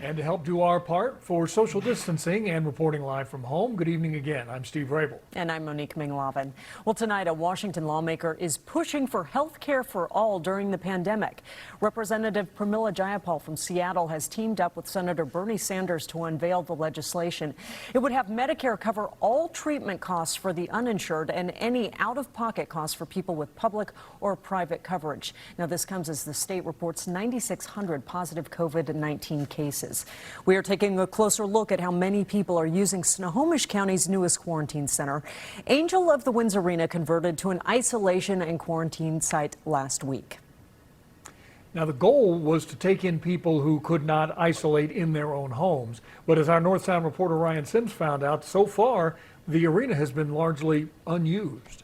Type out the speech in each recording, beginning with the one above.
And to help do our part for social distancing and reporting live from home, good evening again. I'm Steve Rabel. And I'm Monique Minglavin. Well, tonight, a Washington lawmaker is pushing for health care for all during the pandemic. Representative Pramila Jayapal from Seattle has teamed up with Senator Bernie Sanders to unveil the legislation. It would have Medicare cover all treatment costs for the uninsured and any out-of-pocket costs for people with public or private coverage. Now, this comes as the state reports 9,600 positive COVID-19 cases. We are taking a closer look at how many people are using Snohomish County's newest quarantine center. Angel of the Winds Arena converted to an isolation and quarantine site last week. Now, the goal was to take in people who could not isolate in their own homes. But as our North Sound reporter Ryan Sims found out, so far, the arena has been largely unused.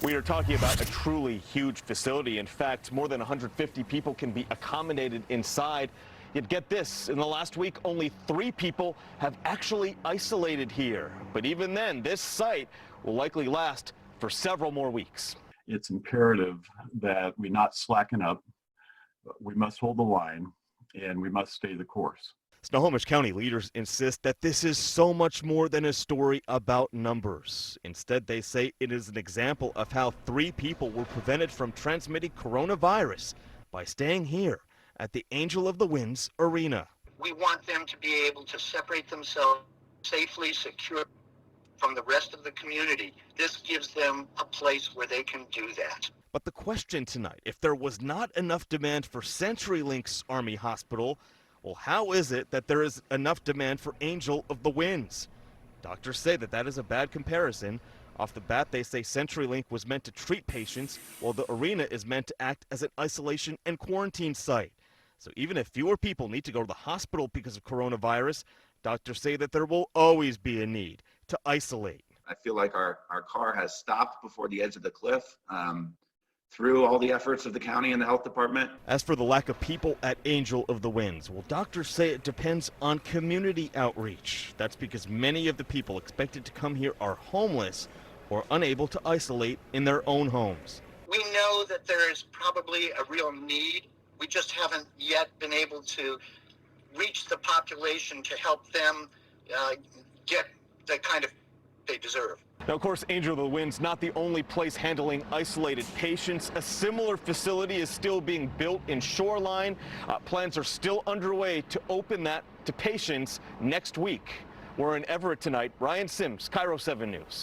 We are talking about a truly huge facility. In fact, more than 150 people can be accommodated inside. Yet get this, in the last week, only 3 people have actually isolated here. But even then, this site will likely last for several more weeks. It's imperative that we not slacken up. We must hold the line, and we must stay the course. Snohomish County leaders insist that this is so much more than a story about numbers. Instead, they say it is an example of how 3 people were prevented from transmitting coronavirus by staying here at the Angel of the Winds Arena. We want them to be able to separate themselves safely, secure from the rest of the community. This gives them a place where they can do that. But the question tonight, if there was not enough demand for CenturyLink's Army Hospital, well, how is it that there is enough demand for Angel of the Winds? Doctors say that that is a bad comparison. Off the bat, they say CenturyLink was meant to treat patients, while the arena is meant to act as an isolation and quarantine site. So even if fewer people need to go to the hospital because of coronavirus, doctors say that there will always be a need to isolate. I feel like our car has stopped before the edge of the cliff. Through all the efforts of the county and the health department. As for the lack of people at Angel of the Winds, well, doctors say it depends on community outreach. That's because many of the people expected to come here are homeless or unable to isolate in their own homes. We know that there is probably a real need. We just haven't yet been able to reach the population to help them get the kind of they deserve. Now, of course, Angel of the Winds not the only place handling isolated patients. A similar facility is still being built in Shoreline. Plans are still underway to open that to patients next week. We're in Everett tonight. Ryan Sims, Cairo 7 News.